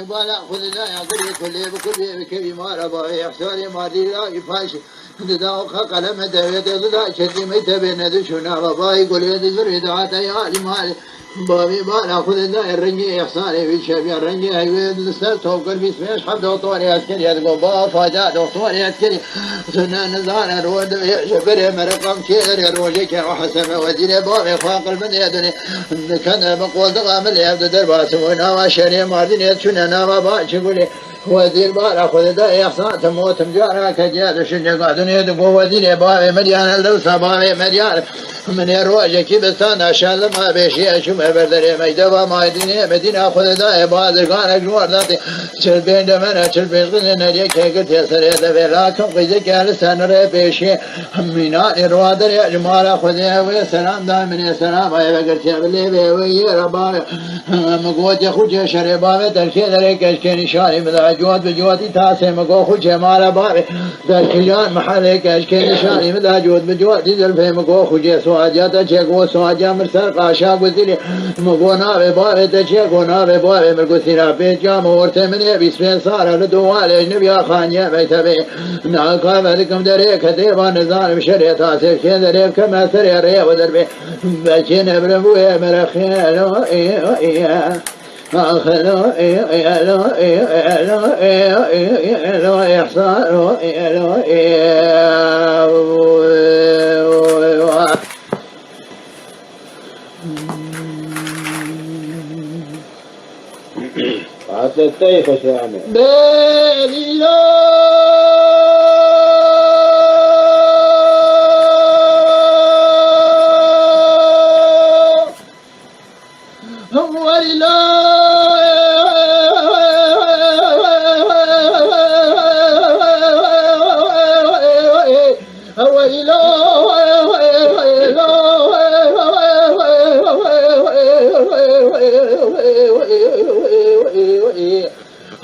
بالا خذ لا يعقل كل بكل بكبي ما ربا يحسن ما دي لا يفاش داو قلم داويت لا شدي ميت بين دشنا بابا يقول يد زريد عتا يا مال بابي بالا خذ لا الرنجي يحسن في شبي الرنجي هيود لسه توكل في اسمه حب دكتور يذكر يقول بابا فاجا دكتور يذكر سنة نزار الود شبر مرقم كير الروجك وحسن وزير بابي فاق المدينة كان بقول دغام اليد درباس ونا وشري ماردين يتشنا نما باشقولي وزير بالا خذ دا يحسن تموت مجارا كجاد شنو قاعدين يدقوا وزير بابي مليان اللوسه بابي مليان من الروجك بستان عشان ما بيشي شو ما بردري ميدوا ما يديني مدينة خذ دا بادر كان جوار ذاتي شلبين دمنا شلبين غنى نريك قلت يا سريد بلاكم قيدك لسان ربيشي همينا الروادر يا جمال خذها وسلام دائما يا سلام يا قلت يا باللي ويا ربابي مقوت يا خوجي شربابي تركي ذلك اشكي شاري مذا جواد بجوادي تاسي مقو خوجي مال بابي ذلك محلك اشكي شاري مذا جواد بجوادي ذلفي مقو خوجي سواجا تشيكو سواجا مرسل قاشا وزيري مقو نابي بابي تشيكو نابي بابي مرقو سيرا بيجا مورتي من يبسمين صار لدوالي اجنبي خان يا بيتبي ناقا بلكم دريك هديبا نزال بشري تاسي كي دريك كما سري ري ودربي بچين بربوية مرخيلو ايه خلو لو يحصل عطيتيك شو عمل بليلو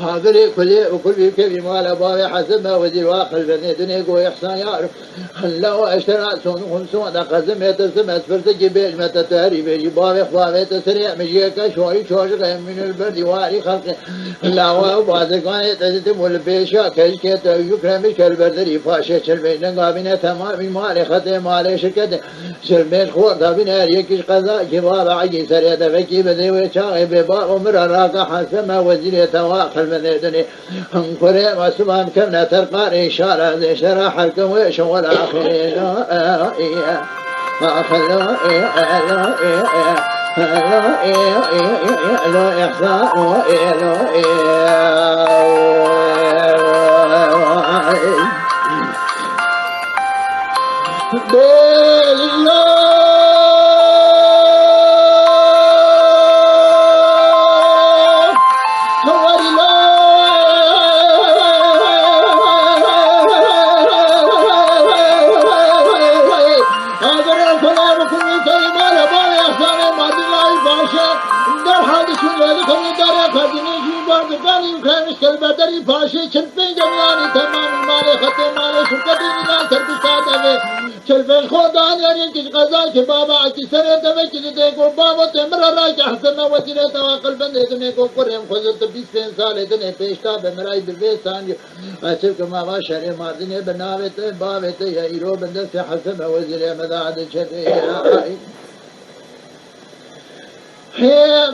هذا كل كبي مال بابي حسب ما وزير واخر بني دنيا قوي إحسان يعرف هلا واشترى سون خمسون قزم يتسم أسفرت جبيج متى تهري بيجي بابي خبابي تسريع مجيك شوي شوش من البرد واري خلق هلا وبعد كان يتزتم والبيشا كيش كيت يكرم كالبردري فاشة شلبين قابين تمام مالي خطي مالي شركة شلبين خور قابين يكش قضاء جباب عجي سريع دفكي بدي وشاغي بباب ومر راقا حسب ما وزير يتواخر بني هم كوري وسبحان كمنا ترقى إشارة ذي شرح حركم ويشغل آخرين فأخذوا لو إحسان البدري فاشي شلفين جمياني تمام المالي خطي مالي شركتي نزال تربسات أبي شلفين خودان يعني كش غزال شبابا عكي سنة دمي كش ديكو بابا تمرا راج أحسن وزينة تواقل بندي دنيكو قرم خزلت 20 سال دني پیشتا بمراي بالبيسان أشرك ما ما شري ماردني بناوت بابت يا إيرو بندس حسن وزينة مدعد شري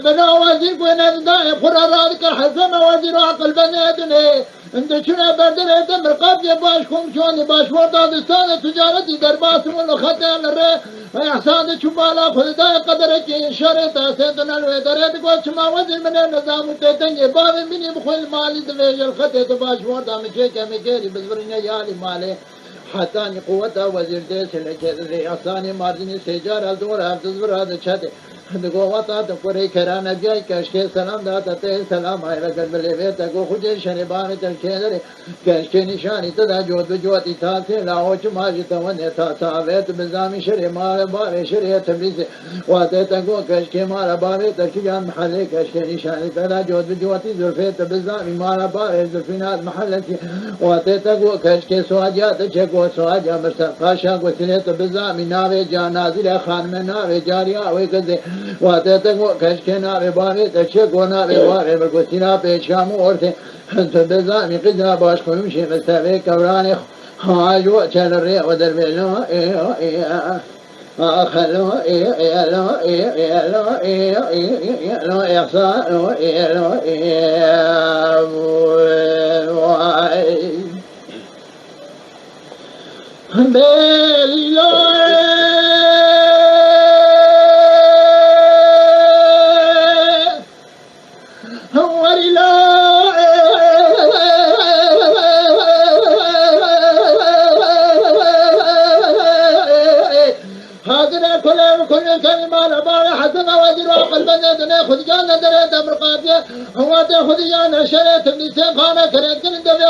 بنا وزير بنا داي قرارات كحسن وزير عقل بني دني انت شنو بدر دم رقاب باشكم شلون باش ورطه دستان تجارتي درباس من خدام الري احسان شمالا خداي قدرك شريط سيدنا الودرت قوت ما وزير من النظام تتني باب مني بخل مالي دبي الخطه باش ورطه مشيك مكيري بزبرنا يالي مالي حتى قوته وزير ديس لك رئاساني ماردني سيجار الدور هذا زبر هذا شته देखो वता तो पूरे खरा न जाए कश के सलाम दाता ते सलाम आए रगत बले वे तको खुजे शनिबान तक खेदरे कश के निशानी तदा जोत जोती था से लाओ चुमाज तवने था वे तो बजामी शरे मार बारे शरे तबलीज वाते तको कश के मार बारे तक जान महले कश के निशानी तदा जोत जोती जुल्फे तबजामी मार बारे जुल्फिनात महलती वाते तको कश के स्वाजात चको स्वाजा मस्तकाशा को सिले तबजामी नावे जानाजिल खान में नावे जारिया वे कदे वाते तक वो कश के नावे बारे तशे को नावे बारे बगुसिना पेशाम और थे तो बेजामी किजना बाश खुलम शे मस्तवे कवराने हाजो चल रे वदर बेलो आखलो लो लो एहसानो लो बेलो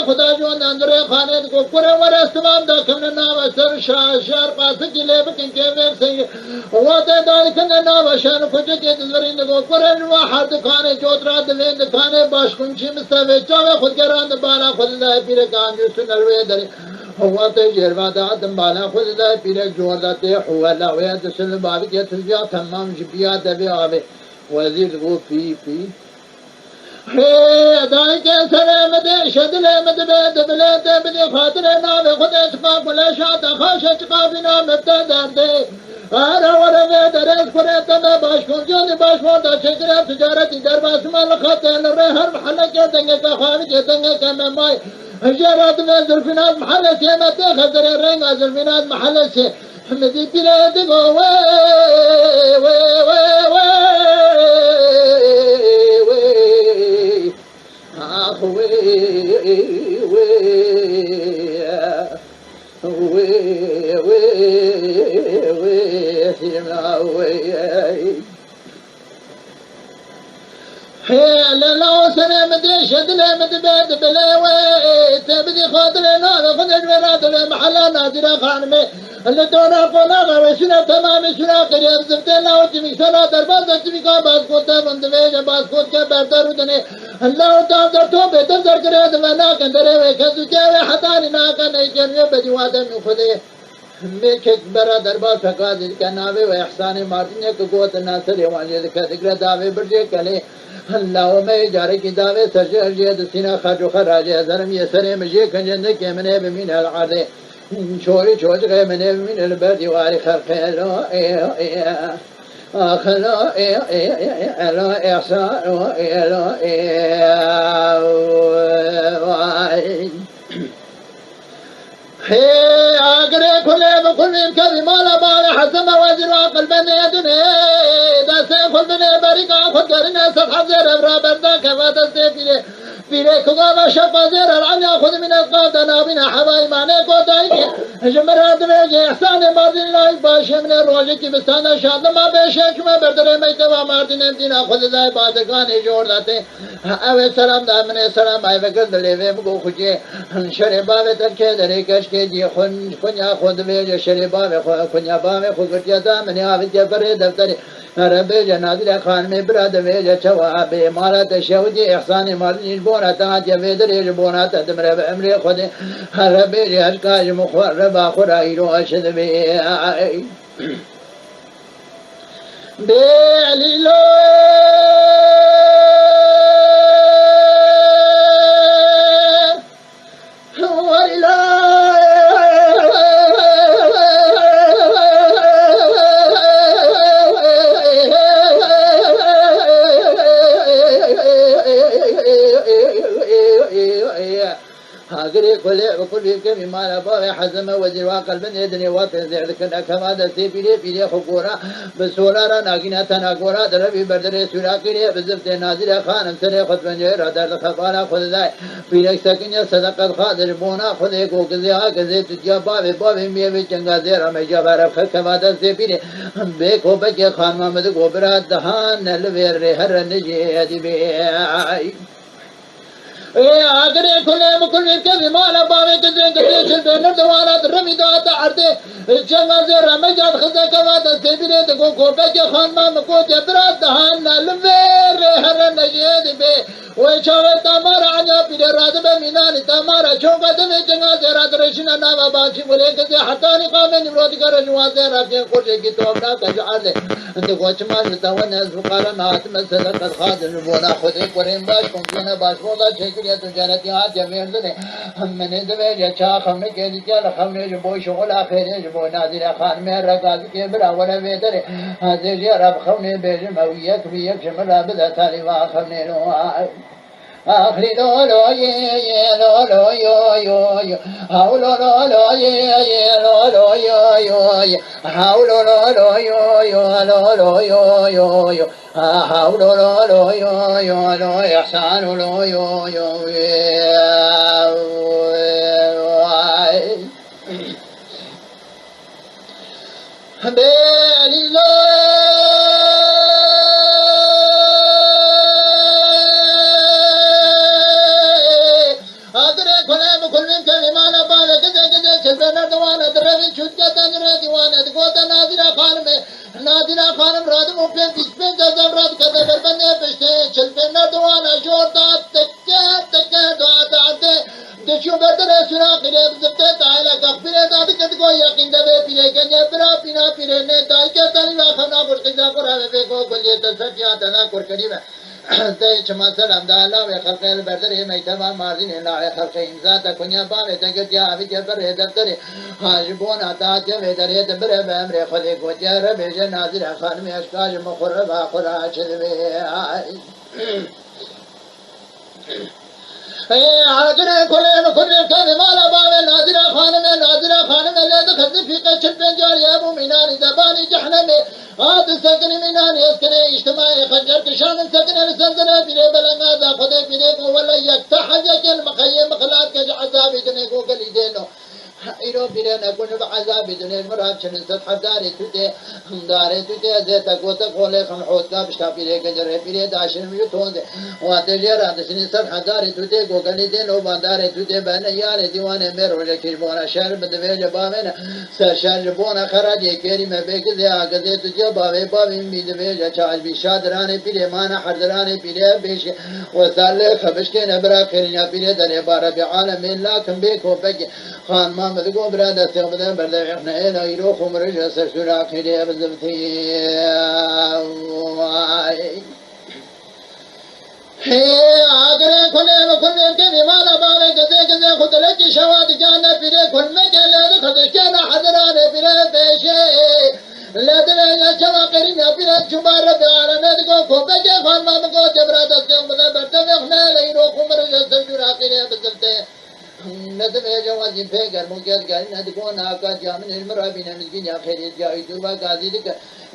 खुदा जो अंदर खाने को पूरे वरे इस्तेमाल दा कमने ना वसर शार पास की ले बकिन के वेब सही हुआ ते दाल कने ना वशन कुछ के दरिंद को पूरे नुआ हाथ खाने चौतरा दलेंद खाने बाश कुंची मस्तवे चावे खुद के रांद बाला खुद दा पीरे कान जो सुनरवे दरे हुआ ते जरवा दा दम बाला खुद दा पीरे जोर दा ते हुआ ला वे दसल बाब के तजा तमाम जिबिया दबे आवे वजीर वो पी दाई के सरे मदे शदले मदे दबले दबले खातरे नावे खुदे छपा बुले शाद खाश छपा बिना मते दर्दे आरा वरे वे दरेस करे तमे बाशकों जो ने बाशकों दा चकरा तिजारत दरबार मल खाते रे हर महल के दंगे का खान के दंगे का मैं हजरत में जुल्फिनात महल से मते खजरे रेंगा जुल्फिनात महल से मदी पिले दगो वे दरबार फका का नावे व एहसान मारने को गोत नासर वाले का जिक्र दावे बड़े कले अल्लाह में जारे की दावे सरजर जे दसिना खाजो खराज जरम ये सरे मजे खंजन के मने बमिन अल आदे छोरी छोज गए मने बमिन अल बदी वारी खरखलो आखलो लो एहसान लो हे आगरे खुले बखुले कभी माला बाल हसन वजर अकल बने दुने दसे खुदने बरिका खुद करने सखाजे रबरा बरदा खवात से पीरे खुदा व शफाजर अलना खुद من القادنا بنا हवाई माने को दाई जमरात में जे एहसान मार्दिन लाई बाश من रोज की बसाना शादमा बेशक में बदरे में तवा मार्दिन दिना खुद दाई बात गाने जोड़ दाते अवे सलाम दा मने सलाम आए वगद लेवे मगो खुजे शरे बावे तके दरे कश के जी खुन्या खुद में जे शरे बावे खुन्या बावे खुद के दा मने आवे के परे दफ्तर रबे जनादिल खान में बराद वे जवाबे मारा तशौदी एहसान मार्दिन बोना ता जवे दरे बोना ता तमरे अमरे खुद रबे हरका मुखरबा खुराइरो अशद बे बेलिलो أقري كل وكل كم ما نبغى حزم وزير وقلب يدني وتنزع ذكرنا كما دسي بلي خبورا بسولارا ناقنا تناقورا دربي بردري سلاكيني بزفت نازل خانم سري خطبا جيرا در خطانا خذ ذاي في لك سكن صدقة خادر بونا خذ كوكزيها كزي تجا بابي ميبي جنگا زيرا مجابر كما دسي بلي بيكو بجي خان محمد غبرا دهان الوير هر نجي هدي بي अगरे खुले मुकुल के विमान बावे कदे कदे चलते नरदवारा रमी दाता आते जंगा से रमजात खजा कवा दस्ते बिरे देखो गोपे के खानदान को जबरा दहान नलवे रे हर नजेद बे वो चावे तमारा आजा पिरे रात में मीनानी तमारा चौका दे जंगा से रात रशिना नावा बाची बोले कदे हतानी कामे निरोध कर जुआ से राते कोटे की तो अपना कजार दे देखो चमा तवन सुकारा नात में सदका खादर बोला खुद करें बाश कोंना बाश बोला छेकरिया तो जनती हाथ जमीन दे हमने दे अच्छा हमने के दिया हमने जो बोल शगल आखिर जो बोल नादिर खान में रकात के बड़ा वला बेहतर हाजिर या रब हमने बेज मवियत भी शमल बदा थाली वा हमने लो आखिरी लो लो ये लो लो यो हाउ लो लो ये लो लो यो हाउ लो लो यो लो लो यो हाउ लो लो यो लो एहसान लो यो बेली लो दवाना दरवी छुट्टियां तंगरे दीवाना गोता नादिरा खान में नादिरा खान रात में पे बिस्पे जब रात का दर बने पिछे चलते न दवाना जोरदा तक दाते देखियो बेहतर सुना करे जबते ताला कबरे दाद कद को यकीन दे पिरे के बरा पिना पिरे ने दाई के तनी वा खाना पर के जा पर आवे को बोले तो सत्या तना कर करी में ते चमा सलाम दा अल्लाह वे खलक बेहतर है मैं तमाम मार्जिन ला खलक इंसान तक कुnya बावे तक क्या अभी जबर है दफ्तर हाज बोना ताज वे दरे दबरे बमरे खले को जर बेज नाजिर खान में अशकाज मुखरब आखरा चलवे आगरे खुले के माला बावे नाजिरा खान में ले तो खद फी के छपे जारिया मुमिनान दबानी जहन्नम में आद सकन मिनान इसकने इज्तिमाई खंजर के शान सकन सल्तनत बिरे बलंगा दा खुदे बिरे को वला यक्तहज के मखयम मखलात के अजाब इतने को गली देनो इरो बिरे न कुन अजाब इतने मराद छन सत हदारे तुते हमदारे तुते जेता को त कोले खम होत का बिस्ता बिरे के जरे बिरे दाशन में तो दे वाते जरा दशन सत हदारे तुते को गली देनो बांदारे तुते बन यार दीवाने मेरो लेकिन बोना शहर बदवे जबावे न शहर बोना खराज केरी में बेक दे आगे दे तुझे बावे बावे उम्मीद वे चाल भी शादराने पिले माना हरदराने पिले बेश वसाले खबश के नबरा खेलिया पिले दरे बारह बे आलम ला खंबे को बग खान محمد کو برادر سے بدن برده احنا الى يرو خمرج سرسرا خيره بزبتي हे आगरे खुले खुले के विमान बावे गजे गजे खुदले की शवाद जाने फिरे खुल में के ले खद के ना हजराने फिरे पेशे ले दे या चवा करी ना फिरे जुबार प्यार में को खोपे के खान माम को जबरदस्त से بدن برده احنا الى يرو خمرج سرسرا خيره بزبتي नदमे जवाजी पे गर्मों के गाड़ी नद को नाका जामन इल्मरा बिना मिलकी या खैरियत जाई दुबा गाजी दिक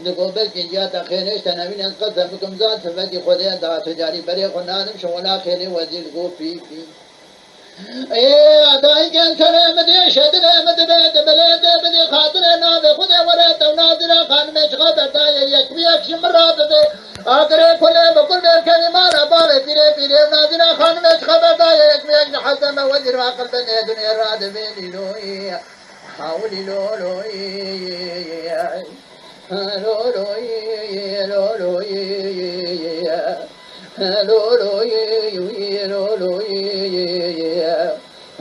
दकोबल किंजा तखैने तनवीन कदम कमजात सबकी खुदा दा तजारी बरे खुनादम शोला खेले वजीर को पी ए अदाई के करे मदे शदरे मदे बले दे बदे खातिर ना बे खुदा वरे तो नादिरा खान में छका बैठा ये एक भी एक शिमरा दे आगरे खुले बकुल के मारा बावे पिरे पिरे नादिरा खान में छका बैठा ये एक भी एक हसन वजीर अकल बने दुनिया रात में लोई हाउली लो लोई लो लोई लो लोई लो लोई लो लोई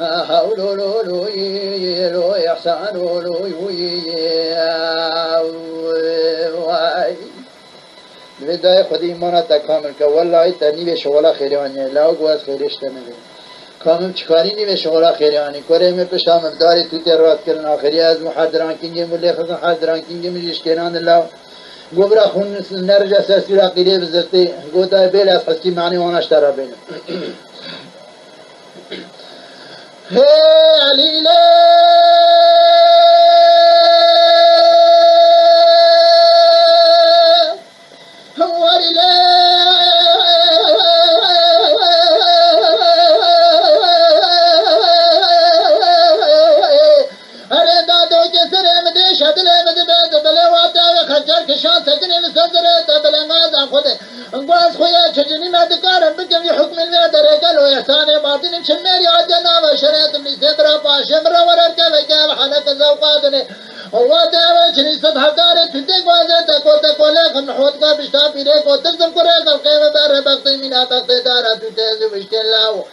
हाउ लो लो लोई लो एहसान लो लोई विदाई खुदी मना तकामल का वल्लाह तनी शोला खैरवानी लाओ गोस खैरिश्ते में कामम चिकारी नहीं वे शोला खैरवानी करे में पेशाम दारी तुते रात करना आखिरी आज मुहादरान किंगे मुले खन हादरान किंगे मिजिश केनान लाओ गोबरा खून नरजा ससुरा किले बजते गोता बेला फस्की माने वाना اشترى بين علیله كشان تكني مسدرة تبلغنا خده انقاص خويا تجني ما دكارم بكم يحكم المادر قالوا يحساني باطن شمير يعدنا وشريط من سدرة باشمر ورركب كيف حلق زوقاتني هو دعوة شني سطح داري تدق وازي تقول لك نحوت قاب اشتاب إليك وتقدم قريق القيمة دار بقطي من بقطي دارة تتازي وشكلاو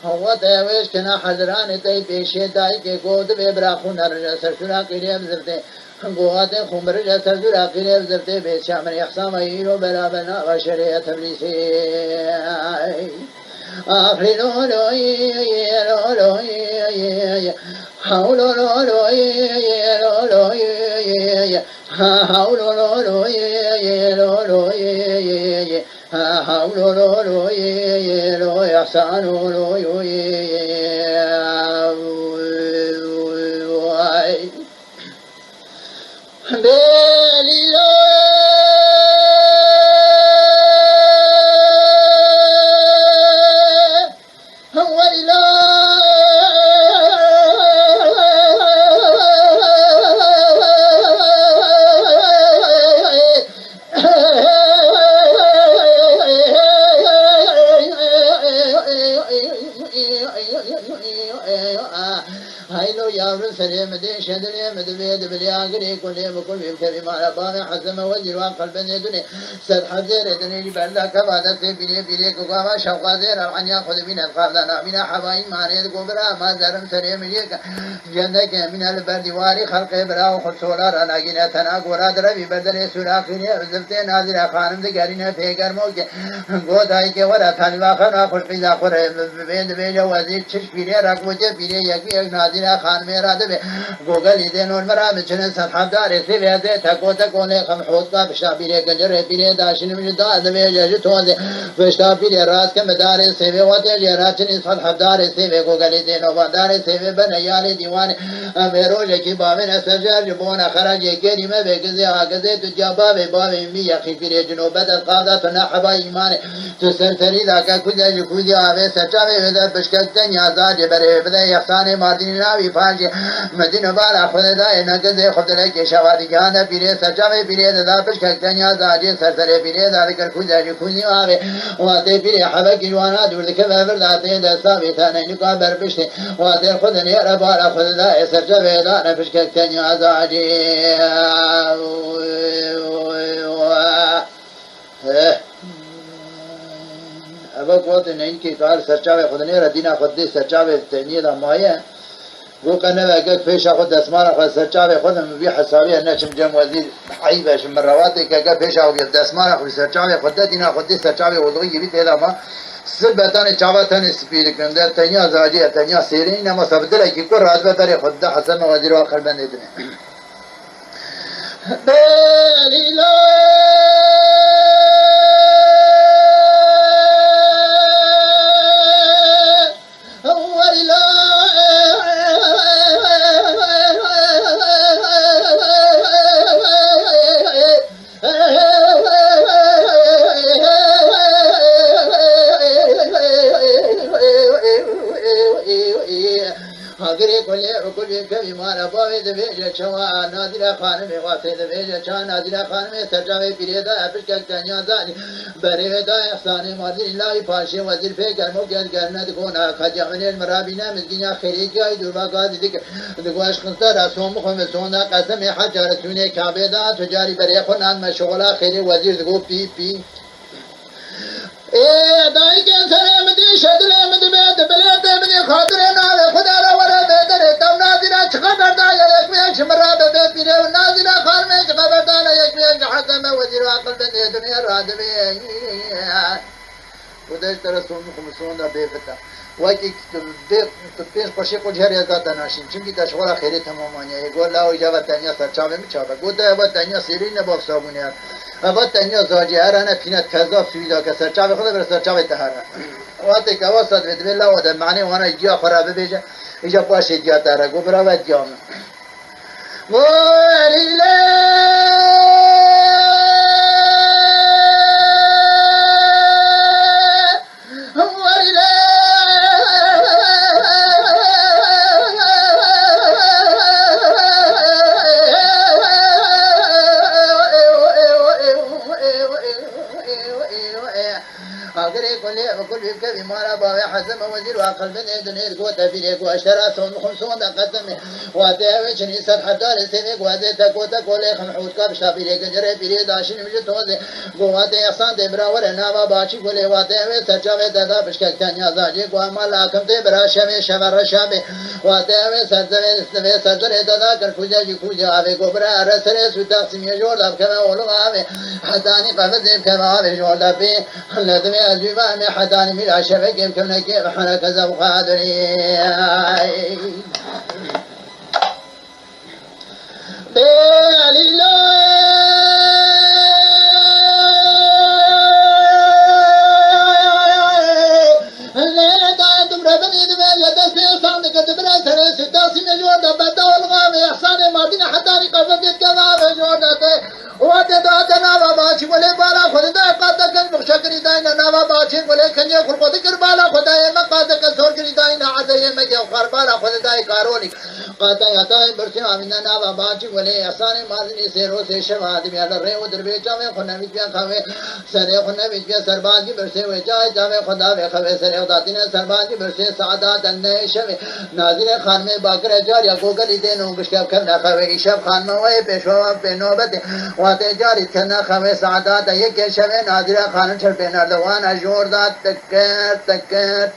هو دعوة كنا حضراني تي بيشي داي كي قود بيبراخون رجا سرسونا قريب زرتي قوات خمر جسر جرا قريب زرتي بيت شامر يحسام ايرو بلا بنا وشريعة تبليسي آخری لولوی سد حزير دني بلدا كبادة بني بني كوكا شوقا زير عن ياخذ من القابلنا من حبايب ماريد كبرى ما زرم سري مليك جندك من البرد واري خلق برا وخسولا رناجنا تناقورا دربي بدل سراخين زلتين نازل خانم دقارين فيقر موج قوداي كي ورا ثانوا خنا خش في ذاخر بين بين وزير تش بيري رقوجه بيري يكبي نازل خان ميرا دبي گوگل ایده نور مرا بچنه سطح داره سی ویده تکو تکونه خم حوض کا بشتا بیره گنجره بیره داشنی من دا ادمه جاجی توانده بشتا بیره راست کم داره سی وی وطه جیرا چنی سطح داره سی وی گوگل ایده نوبا داره سی وی بنیال دیوان بیروژه کی باوین اسجر جبون خرجه کریمه بگزی آگزه تو جابا بی باوین می یخی بیره جنوبت القاده تنحبا ایمانه تو سرسری داکا کجا کجا آوه سچاوه ویده بشکتن یازاجه بره بده یخسان ماردین ناوی فانجه مدینه بالا خود دای نگذ خود لک شوادی جان پیره سچاوه پیره ددا پش کتنیا زاجی سرسره پیره دارکر کجا کجا آوه واته پیره حبکی جوانا دور دکه برداته دستاوی تانه نکا بربشته واته خود نیر بالا خود دای سچاوه دان پش کتنیا زاجی अब को तो नहीं कि कार सच्चावे खुद ने रदीना खुद दे सच्चावे तनी दा माया वो कने वाके पेशा खुद दसमाना खुद सच्चावे खुद में भी حسابي انه جم وزير عيبه شم مروات كا पेशा हो गया दसमाना खुद सच्चावे खुद दीना खुद दे सच्चावे वदो ये भी तेरा मा سبتان चावतन स्पीड कंदर तनिया जाजे तनिया सेरे ना सबदला की को राज बतारे खुद हसन वजीर आखिर बंदे ने बेलीलो मारा बावे दबेजा चवा नादिरा खान में वाते दबेजा चा नादिरा खान में सजावे पिरेदा अपिश का कन्या जानी बरेदा एहसान मादी लाई पाशे वजीर पे करमो के गन्नत कोना खजाने मराबिना मदीना खैरी का दुबा का दिक दगवाश खंता रसोम खम सोना कसम हजर सुने काबेदा तजारी बरे खनान मशगला खैरी वजीर दगो पी पी ए दाई के सरे मदी शदले मद बेद बलेते मदी खातरे नाल खुदा रा वरा बेदरे तम नादिरा छखबरदा एक में शमरा बे पीरे नादिरा खान में छखबरदा एक में हकम वजीर अकल बने दुनिया राद में وداش ترسون خمسون دا بيفتا وكي بيش قشي قجهر يزاتا ناشين چونكي تشغل خيري تمامانيا يقول لا وجابة تانيا سرچاوه مچابه قوتا ابا تانيا سيرين نباف صابونيا ابا تانيا زاجي هرانا پينت كذاب سويدا كسرچاوه خدا بر سرچاوه تهارا وقتی که واسط بید بالله و ده معنی وانا جیا خرابه بیجه ایجا پاشه جیا تاره گو براوت جامه وریله وكل كذي مارا باوي حزم وزير وعقل بن دنير قوة فيك واشترى سون خمسون قدم واتي شني سر حدار سيك واتي تكوتا كولي خمحوت كاب شابيري جري بيري داشين مجد توزي قواتي احسان دبرا ورنا باشي كولي واتي سرجاوي دادا بشكك تانيا زاجي قوامال اكم تبرا شمي شمر شابي واتي سرزوي سرزري دادا كر فوجا خوجا اوي قبرا رسري سوتاقسم يجور داب كما ولو اوي حداني قفز كما اوي جور دابي لدمي الجبان حداني من العشبك يمكن كيف حنا كذا وقادري ولی بالا خود دا قاعده کن مشکری داینا نوا باچین ولی کنی خود کر بالا خدای ما قاعده کن سور کری داینا عدای مگه خر بالا خود دای کارونی قاعده یاتای برسی آمینا نوا باچین ولی احسان مازنی سیرو سے شواد میال ره و در بیچا میں خون نمیت بیا کھاوے سرے خون نمیت بیا سرباز کی برسی و جای جاوے خدا و خوے سرے خداتین سرباز کی برسی سعادت ان شوی ناظر خان میں باکر جار یا گوگلی دینو گشکا کرنا خوے شب خان میں پیشوا پہ نوبت واتے جاری کرنا خوے سعادت یک شوی ناظر خان چھ پہ نردوان جوړ دا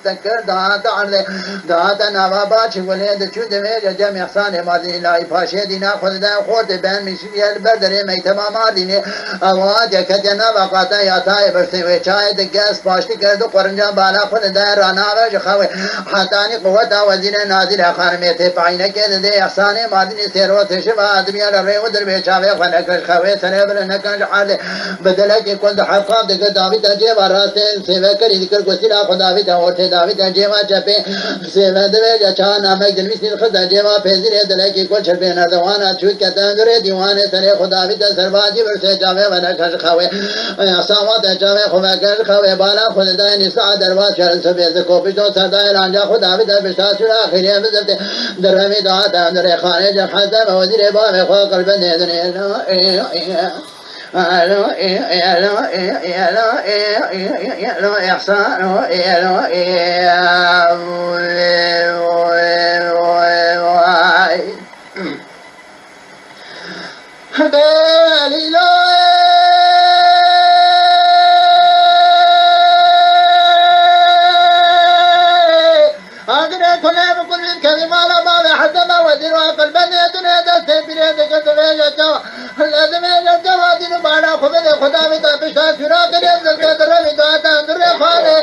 تکر دا نوابا چې ولې د چود مې جمع احسان مازنی لای پاشه دینا خود دا خود بین میشیل بردره می تمام دینه اواز یک جنا وقتا یاتای برسه و چای د گاز پاشتی کرد و قرنجا بالا خود دا رانا و خوي حتانی قوت وزیر ناظر خان می ته پاینه کې د احسان مازنی سیرو ته شوا ادمی له و در به چاوي خنک خوي سره بل نه کړ حال بدل کې کول د حقاب د داوود اجي وراسته سیوا کړی ذکر کوسیلا خداوی دا اوته داوود اجي ما چپه سیوا د چا نامه د میسین خدای جوا پیزره د لکه کول چپه نه دوانا چوت کته در دیوانه سره خداوی د سرباجي ورسه چاوي ونه کړ خوي اسامات چاوي خو ما کړ خوي بالا خدای نساء درواز چل سبه ز کو پټو صدای رانجا خداوی د بشتا سره اخیری بزرته درمه دا در خانه ج حسن وزیر با خو قلب نه نه احسان خدا میں تو پشا سرا کرے ذکر در میں دعا در خانے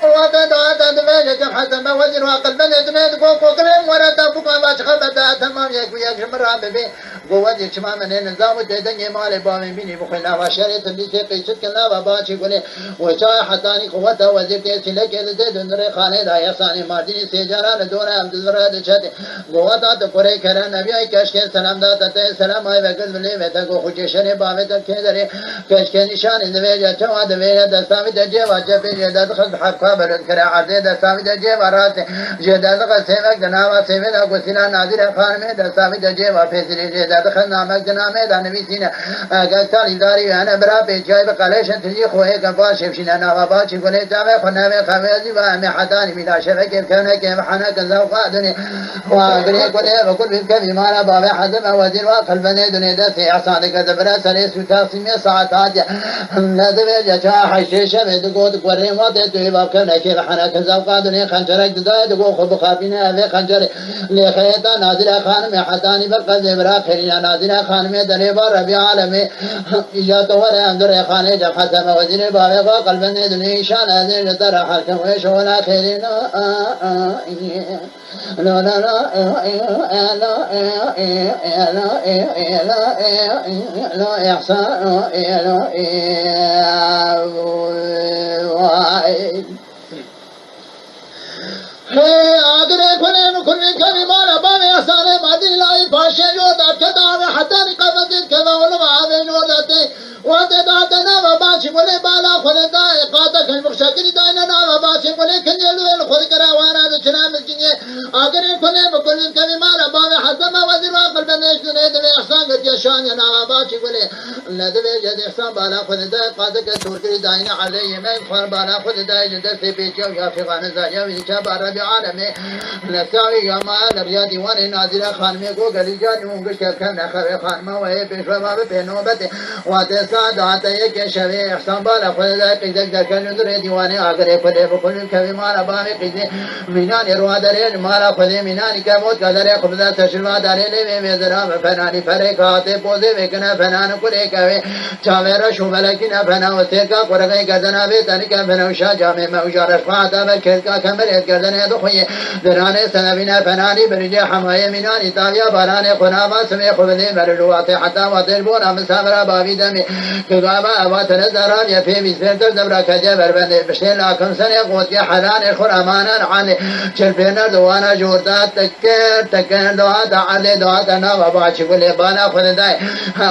او تا دعا در میں جب حسن وزیر وقل بن میں کو کرے ورتا بقا ما خبدا تمام یک شمرا بے قوت شما من نظام ددن مال با من بینی بخلا و شریعت لیت قیصت کلا و با چی گله و چا حتانی قوت وزیر ته سله کې د در خانه د احسان ماردی سجاران دور عبد الرحمن چت قوت ته پرې کړه نبی کاش کې سلام داته سلام ای وکړ ولې وته کو خوشی شنه باوې ته کې درې کاش کې نشان د ویجا چا د ویجا د سامي د جې واجب د خد حق برد کړه عرضه د سامي د جې ورات جداد قسمه جناب سیمه د کوسینا نادر خان میں د سامي د جې وافسری د خدامت جنامه د نبی سینه اګه تعالی داری انا برا په جای په کلیشن تی خو هه کبا شفشینا نوابا چې ګله جامه خنامه خوازی و ام حدان میلا شبکه کنه که محنه کذا قادنی و اگری کله وکل کبی مارا باب حزم وزیر وقل بنه دنیا د احسان کذ برا سره سوتا سیمه ساعات ندوی جا حشیشه د گود وريمات توي باكنا كي حنا كذا قادني خنجرك دايد غو خب خافينا ابي خنجر لخيتا نازل خان حتاني برقد برا خيرنا نازل خان دربا ربي عالم اجات ور اندر خانه جب حسن وزير بابا قلبن دني شان هذه ترى حكم وشونا خيرنا لا لا لا إحسان أدري كل كلمة ما بام إحسان ما دين لا يفاش يودا كذا حتى نقبض كذا ولا ما بين ودته وتدعنا وباشي ولا بالا خذ داي قاتك المشكل داينا وباشي ولا كن يلو خذ كرا وانا تشنا مسكين أدري كل كلمة ما بام حتى ما وزير قلب الناس ندوي إحسان قد شان يا وباشي ولا ندوي جد إحسان بالا خذ داي قاتك تركي داينا عليه ما يخر بالا خذ داي جد في بيتي يا في غان زايا ويجاب ربي عالمي نساوي يا ما نبيادي وانا نازل خانمي کو گلی جانی مونگش کن نخوی خانما وی پیشوا باب پینوبت وات سعادت یک شوی احسان بالا خود قیدک در کن در دیوانه آگر خود بکل کوي مالا بام قیدی مینان روا درین مالا خود مینانی که موت قدر خود تشروا درین می زرا فنانی فرقات پوزه وکنا فنان کلی کوي چاور شو ملکنا فنا وسیکا قرغی گردنا به تنی که فنوشا جامع موجار فاتا بکر کا کمر گردن دخوی درانه سنبینا فنانی برج حمای مینانی تاویا باران خناما سمی خبنی مرلوات حتی واتربون مسافر بابی دمی کغابا واتر زران یفی میسفر دبرا کجا بربنده بشتین لاکم سنی قوتی حران خرامانان علی چلپینر دوانا جوردات تکر دوات علی دوات نوا باچی کلی بانا خود دای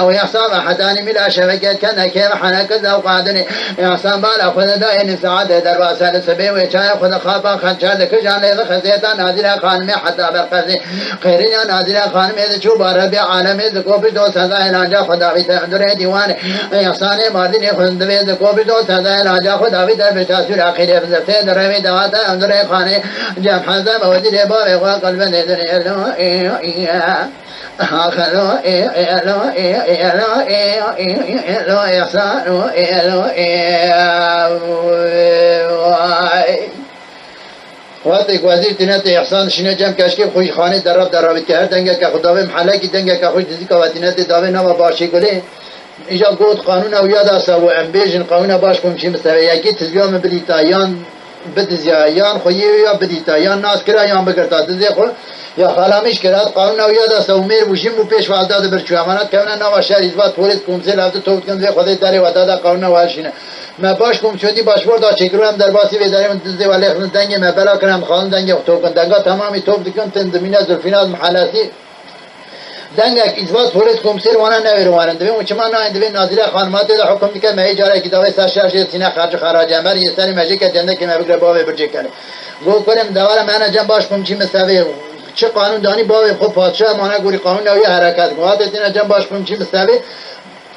و یحسام حتانی ملا شبکت کن کیم حنک زو قادنی یحسام بالا خود دای نساعد درواسه سبی و چای خود خوابا خنچار دکجان لیز خزیتا نازل خانمی حتی برقزی خیرین نازل خانمی دچو باربی عالمی دکوبی دو سزای ناجا خداوی تندر دیوان احسان مردین خندوی دکوبی دو سزای ناجا خداوی در بشاسور آخری بزرسه دروی دوات اندر خانه جم حزم وزیر باب و قلب ندر آخرو لو احسان وقتی وزیر تینت احسان شینه جمع کشکی خوی خانه دراب درابید که هر دنگه که خداوی محلکی دنگه که خوش دیزی که وطینت داوی نوا باشی گلی اینجا گود قانون او یاد است و امبیجن قانون باش کن چی مثلا یکی تزیام بریتایان بدزیایان خویی یا بریتایان ناس کرا یا بگرتا تزی خو یا خالامیش کرد قانون او یاد است و میر بوشیم و پیش والداد برچو امانت که اونه نوا شهر ایزباد پولیس کمسیل هفته توت کنزی خودی داری و دادا قانون او هلشینه ما باش کم شدی باشورد چکرو هم در باسی بیداریم تزی ولی خون دنگی ما بلا کنم خان دنگی تو کن دنگا تمامی توپ دکن تندمینه زلفینات محلاسی دنگک ایزباد پولیس کمسیر وانا نویروانند بیم وچما نایند نازل خانمات ده حکم دیگه ما اجاره کی داوی سرشار سینه خرج خراج امر یه سری ماجیک جنده که ما بگره باب برجه کنه گو کنم دوار من جنب باش کم چی مساوی چه قانون دانی باب خود پادشاه مانه گوری قانون اوی حرکت گوات تینا جنب باش کم چی مساوی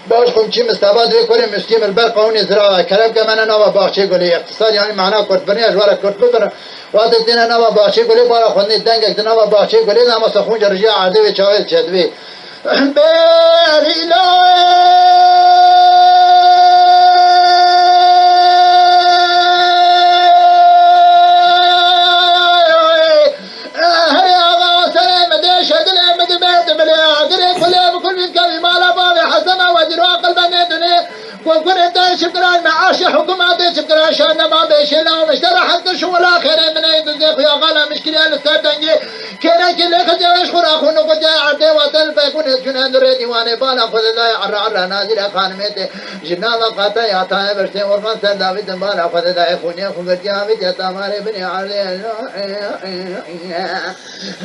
باش کم چی مستواد دوی کنیم مسکیم البر قانون زراعه کلام که من نوا باشه گلی اقتصاد یعنی معنا کرد برنی اجوار کرد بذاره وقتی تینا نوا باشه گلی بالا خونی دنگ نوا باشه گلی نما سخون جرجه عادی و چاول چدوی بری وكل داي شكرا معاش حكومات شكرا شان ما بيشلا ومشترى حتى شو ولا خير من يدزق يا غلا مشكله الاستاذنجي كنا كل خدي خورا خونو قجا عدي وطن بيكون جنان ديوانه بالا خدي عر نازل خانمته جنا وقتا يا تا برسه ورفان سلاوي بالا خدي خوني خغجا بي تماري بني علي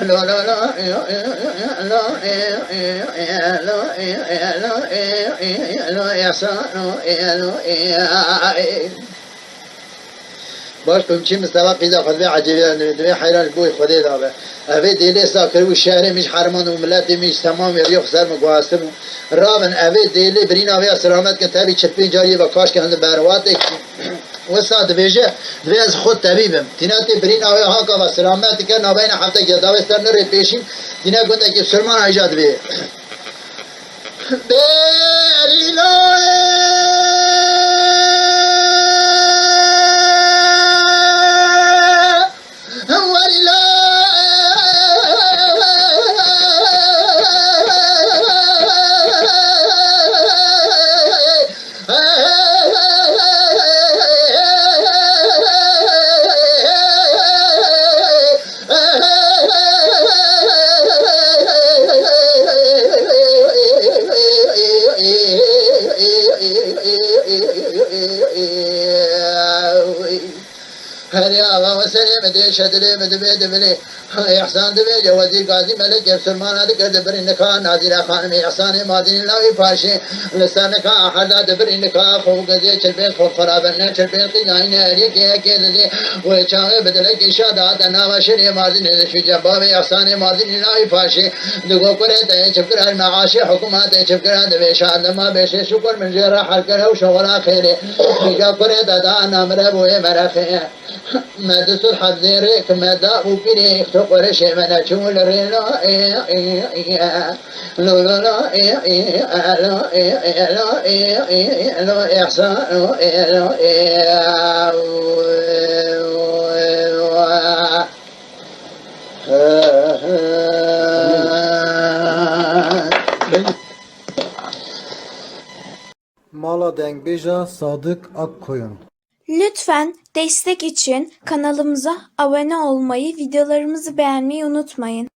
لا لا لا لا يا باش کم چی مستوى قیدا خود به عجیبی دوی حیران بوی خودی داره اوی دیلی ساکر و شهر میش حرمان و ملت میش تمام یاری خسر مقاسم رابن اوی دیلی برین اوی سلامت کن تبی چپین جاری و کاش که هنده بروات و ساعت بیجه دوی از خود طبیبم تیناتی برین اوی ها که و سلامت کن نابین هفته که داوی سر نره پیشیم تینا گنده که سلمان ایجاد بی بری لوه Hadi Allah'a selam de şedile de bile ihsan de ve vazir gazi melek Süleyman adı kırdı bir nikah nazire hanım ihsan madin lavi paşe lisan ka ahada de bir nikah khu gazi çelbe kharaben çelbe qiyane eriye ke de ve çağı bedele ki şadat navaşri madin de şu cevabı ihsan madin lavi paşe dugo kore de çevkir maaşi hükümet çevkir de ve şadma beşe şükür min jera halkara ve şogala khire ya kore da namre bu merafe مدس الحذيرك مدى وبريك تقرش من أجول رينا لو لا لا إحسان Mala Dengbeja Sadık Akkoyun. Lütfen destek için kanalımıza abone olmayı, videolarımızı beğenmeyi unutmayın.